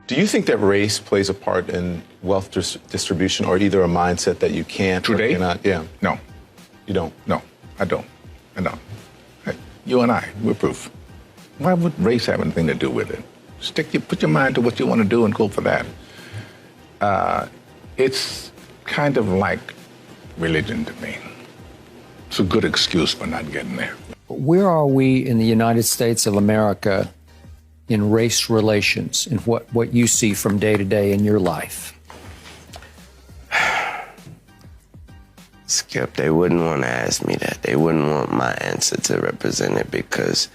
Do you think that race plays a part in wealth distribution, or either a mindset that you can't Today? or cannot? Yeah. No. You don't? No, I don't. I don't. You and I, we're proof. Why would race have anything to do with it? Put your mind to what you want to do and go for that. It's kind of like religion to me. It's a good excuse for not getting there. Where are we in the United States of America in race relations and what you see from day to day in your life? Skip, they wouldn't want to ask me that. They wouldn't want my answer to represent it because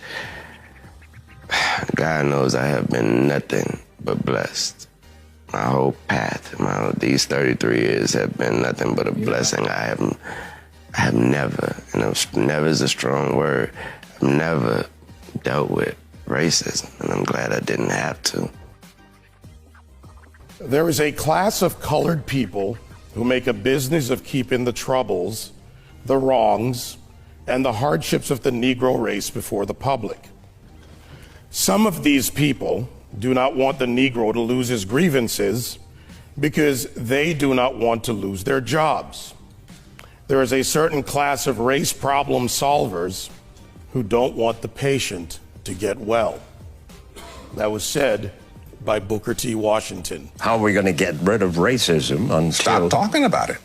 God knows I have been nothing but blessed. My whole path, these 33 years have been nothing but a blessing. I have never, never is a strong word, I've never dealt with racism, and I'm glad I didn't have to. There is a class of colored people who make a business of keeping the troubles, the wrongs, and the hardships of the Negro race before the public. Some of these people do not want the Negro to lose his grievances because they do not want to lose their jobs. There is a certain class of race problem solvers who don't want the patient to get well. That was said by Booker T. Washington. How are we going to get rid of racism until... Stop talking about it.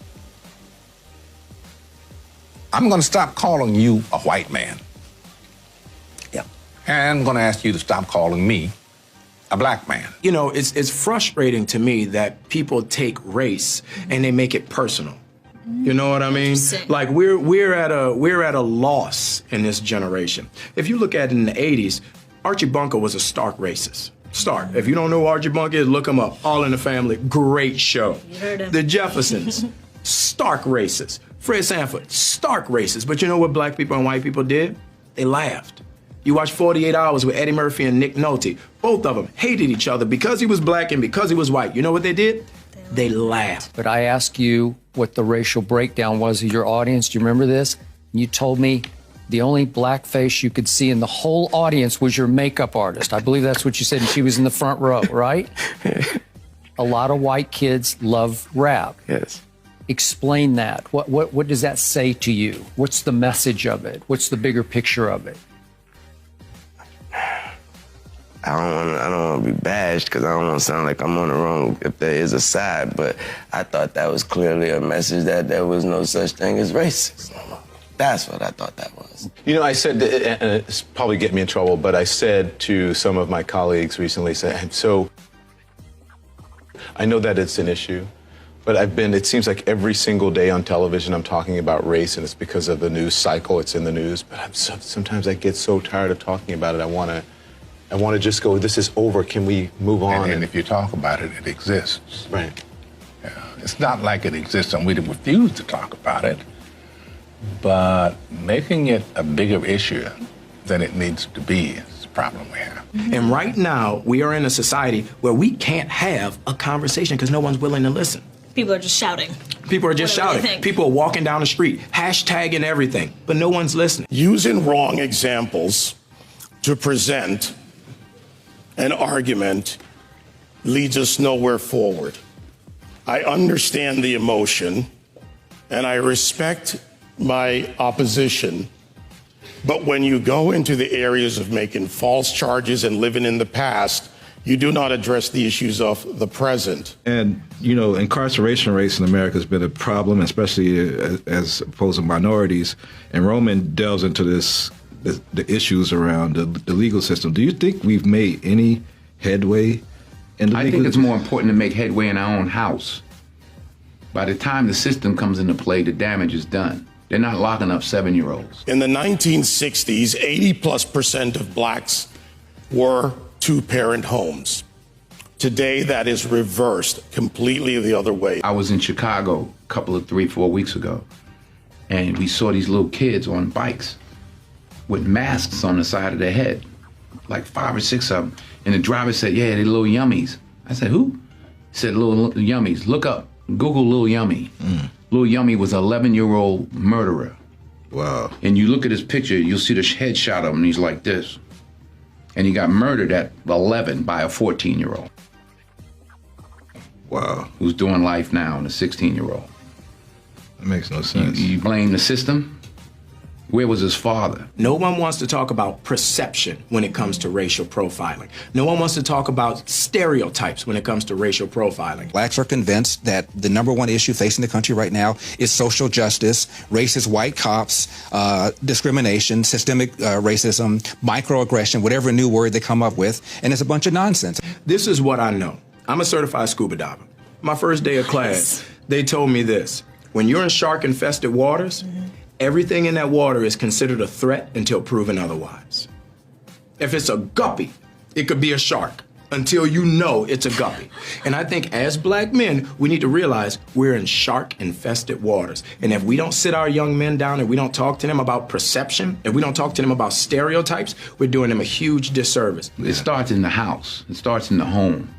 I'm going to stop calling you a white man. Yeah. And I'm going to ask you to stop calling me a black man. You know, it's frustrating to me that people take race and they make it personal. You know what I mean? Like we're at a loss in this generation. If you look at it in the 80s, Archie Bunker was a stark racist. Stark. If you don't know who Archie Bunker is, look him up. All in the Family, great show. You heard him. The Jeffersons, stark racist. Fred Sanford, stark racist. But you know what black people and white people did? They laughed. You watch 48 Hours with Eddie Murphy and Nick Nolte. Both of them hated each other because he was black and because he was white. You know what they did? They laughed. But I asked you what the racial breakdown was of your audience. Do you remember this? You told me the only black face you could see in the whole audience was your makeup artist. I believe that's what you said, and she was in the front row, right? A lot of white kids love rap. Yes. Explain that. What does that say to you? What's the message of it? What's the bigger picture of it? I don't want to be bashed because I don't want to sound like I'm on the wrong if there is a side, but I thought that was clearly a message that there was no such thing as racism. That's what I thought that was. You know, I said, and it's probably get me in trouble, but I said to some of my colleagues recently, so I know that it's an issue, but it seems like every single day on television I'm talking about race, and it's because of the news cycle, it's in the news, but sometimes I get so tired of talking about it, I want to just go, this is over, can we move on? And if you talk about it, it exists. Right. Yeah. It's not like it exists and we refuse to talk about it, but making it a bigger issue than it needs to be is the problem we have. And right now, we are in a society where we can't have a conversation because no one's willing to listen. People are just shouting. People are just Whatever they shouting. think. People are walking down the street, hashtagging everything, but no one's listening. Using wrong examples to present an argument leads us nowhere forward. I understand the emotion and I respect my opposition, but when you go into the areas of making false charges and living in the past, you do not address the issues of the present. And, you know, incarceration rates in America has been a problem, especially as opposed to minorities. And Roman delves into the issues around the legal system. Do you think we've made any headway in the legal system? I think it's more important to make headway in our own house. By the time the system comes into play, the damage is done. They're not locking up 7-year-olds. In the 1960s, 80+% of blacks were two-parent homes. Today, that is reversed completely the other way. I was in Chicago a couple of 3-4 weeks ago, and we saw these little kids on bikes with masks on the side of their head, like 5 or 6 of them. And the driver said, yeah, they're little yummies. I said, who? He said, little yummies. Look up, Google Lil Yummy. Lil Yummy was an 11-year-old murderer. Wow. And you look at his picture, you'll see the headshot of him, and he's like this. And he got murdered at 11 by a 14-year-old. Wow. who's doing life now, and a 16-year-old. That makes no sense. You blame the system? Where was his father? No one wants to talk about perception when it comes to racial profiling. No one wants to talk about stereotypes when it comes to racial profiling. Blacks are convinced that the number one issue facing the country right now is social justice, racist white cops, discrimination, systemic racism, microaggression, whatever new word they come up with, and it's a bunch of nonsense. This is what I know. I'm a certified scuba diver. My first day of class, they told me this. When you're in shark-infested waters, everything in that water is considered a threat until proven otherwise. If it's a guppy, it could be a shark until you know it's a guppy. And I think as black men, we need to realize we're in shark-infested waters. And if we don't sit our young men down and we don't talk to them about perception, if we don't talk to them about stereotypes, we're doing them a huge disservice. It starts in the house. It starts in the home.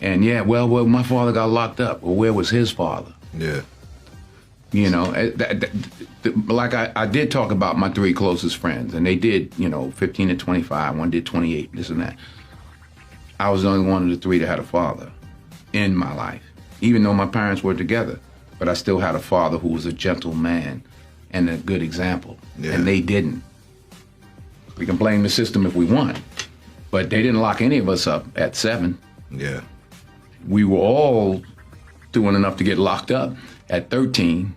And yeah, well, my father got locked up. Well, where was his father? Yeah. You know, like I did talk about my 3 closest friends, and they did, 15 to 25, one did 28, this and that. I was the only one of the 3 that had a father in my life, even though my parents were together. But I still had a father who was a gentle man and a good example, and they didn't. We can blame the system if we want, but they didn't lock any of us up at 7. Yeah. We were all doing enough to get locked up at 13.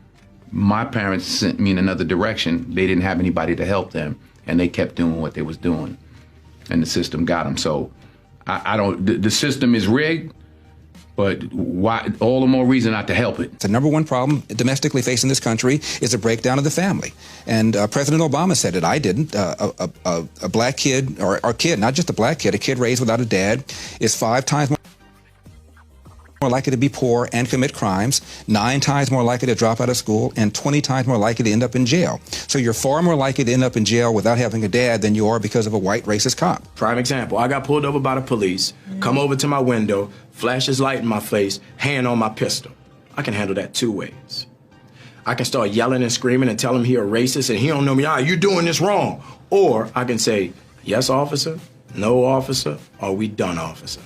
My parents sent me in another direction. They didn't have anybody to help them, and they kept doing what they was doing, and the system got them. So I don't, the system is rigged, but why, all the more reason not to help it. The number one problem domestically facing this country is a breakdown of the family. And President Obama said it, I didn't. A black kid, or kid, not just a black kid, a kid raised without a dad is 5 times more likely to be poor and commit crimes, 9 times more likely to drop out of school, and 20 times more likely to end up in jail. So you're far more likely to end up in jail without having a dad than you are because of a white racist cop. Prime example, I got pulled over by the police, come over to my window, flash his light in my face, hand on my pistol. I can handle that 2 ways. I can start yelling and screaming and tell him he a racist and he don't know me, you doing this wrong. Or I can say, yes, officer, no, officer, or we done, officer.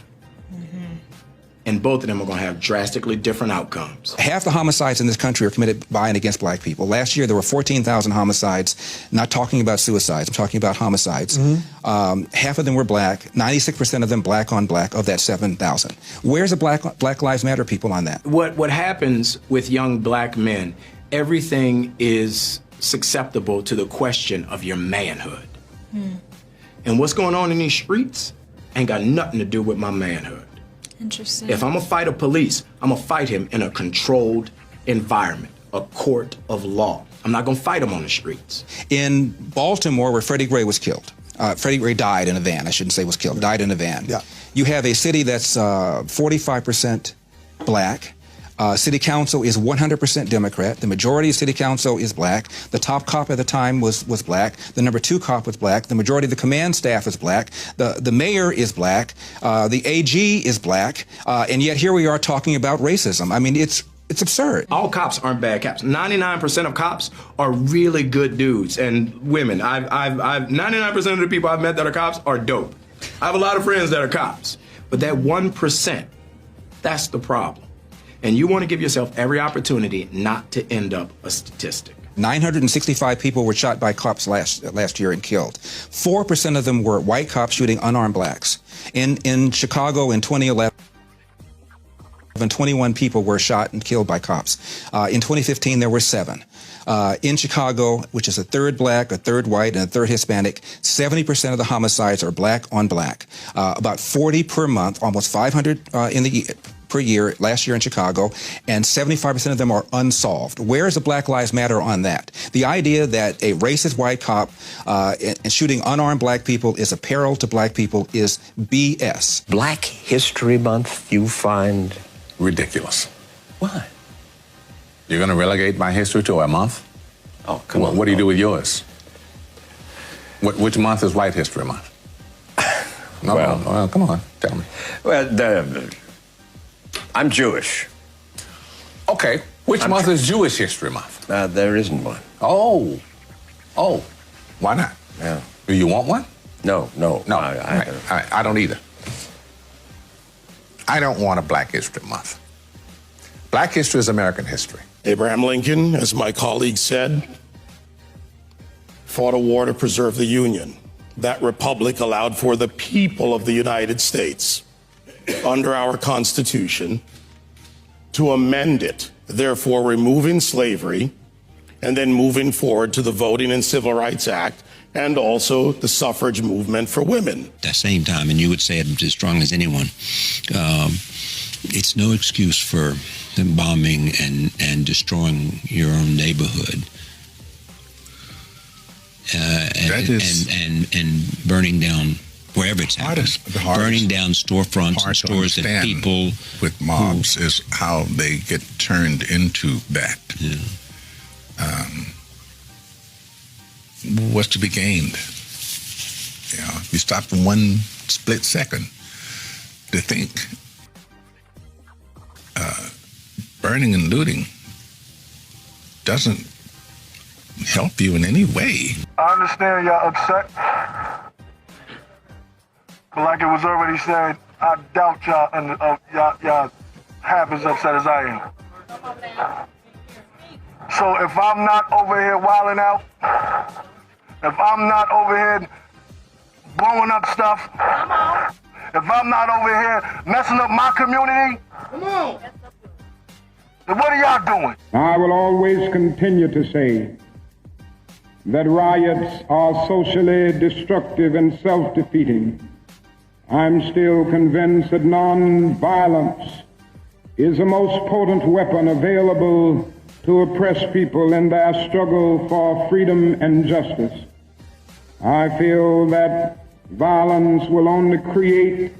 And both of them are going to have drastically different outcomes. Half the homicides in this country are committed by and against black people. Last year, there were 14,000 homicides, not talking about suicides, I'm talking about homicides. Half of them were black, 96% of them black on black of that 7,000. Where's the Black Lives Matter people on that? What happens with young black men, everything is susceptible to the question of your manhood. And what's going on in these streets ain't got nothing to do with my manhood. Interesting. If I'm gonna fight a police, I'm gonna fight him in a controlled environment, a court of law. I'm not gonna fight him on the streets. In Baltimore, where Freddie Gray was killed, Freddie Gray died in a van. I shouldn't say was killed, died in a van. Yeah. You have a city that's 45% black. City council is 100% Democrat. The majority of city council is black. The top cop at the time was black. The number 2 cop was black. The majority of the command staff is black. The mayor is black. The AG is black. And yet here we are talking about racism. I mean, it's absurd. All cops aren't bad cops. 99% of cops are really good dudes and women. I've 99% of the people I've met that are cops are dope. I have a lot of friends that are cops. But that 1%, that's the problem. And you want to give yourself every opportunity not to end up a statistic. 965 people were shot by cops last year and killed. 4% of them were white cops shooting unarmed blacks. In Chicago in 2011, 21 people were shot and killed by cops. In 2015, there were 7. In Chicago, which is a third black, a third white, and a third Hispanic, 70% of the homicides are black on black. About 40 per month, almost 500 per year last year in Chicago, and 75% of them are unsolved. Where is the Black Lives Matter on that? The idea that a racist white cop and shooting unarmed black people is a peril to black people is BS. Black History Month, you find Ridiculous. why? You're going to relegate my history to a month? Oh, come on. What do you do with yours? Which month is White History Month? No, well, come on, tell me. Well, I'm Jewish. Okay, which month is Jewish History Month? There isn't one. Oh, why not? Yeah. Do you want one? No. I don't either. I don't want a Black History Month. Black history is American history. Abraham Lincoln, as my colleague said, fought a war to preserve the Union. That republic allowed for the people of the United States, under our Constitution, to amend it, therefore removing slavery, and then moving forward to the Voting and Civil Rights Act, and also the suffrage movement for women. At the same time, and you would say it as strong as anyone, it's no excuse for them bombing and destroying your own neighborhood. And burning down wherever it's happened. Burning down storefronts and stores that people with mobs is how they get turned into that. Yeah. What's to be gained? You know, you stop for one split second to think. Burning and looting doesn't help you in any way. I understand y'all upset, but like it was already said, I doubt y'all and y'all half as upset as I am. So if I'm not over here wilding out, if I'm not over here blowing up stuff, if I'm not over here messing up my community, then what are y'all doing? I will always continue to say that riots are socially destructive and self-defeating. I'm still convinced that non-violence is the most potent weapon available to oppress people in their struggle for freedom and justice. I feel that violence will only create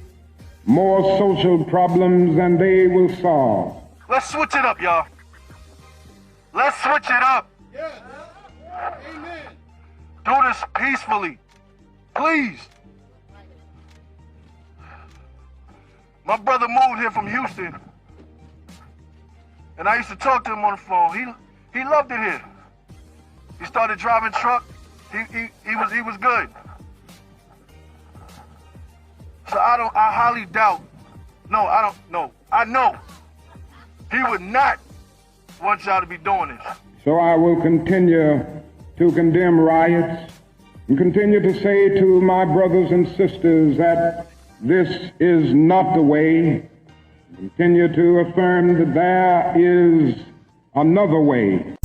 more social problems than they will solve. Let's switch it up, y'all. Let's switch it up. Amen. Do this peacefully, please. My brother moved here from Houston, and I used to talk to him on the phone. He loved it here. He started driving truck. He was good. So I highly doubt. I know he would not want y'all to be doing this. So I will continue to condemn riots and continue to say to my brothers and sisters that this is not the way. Continue to affirm that there is another way.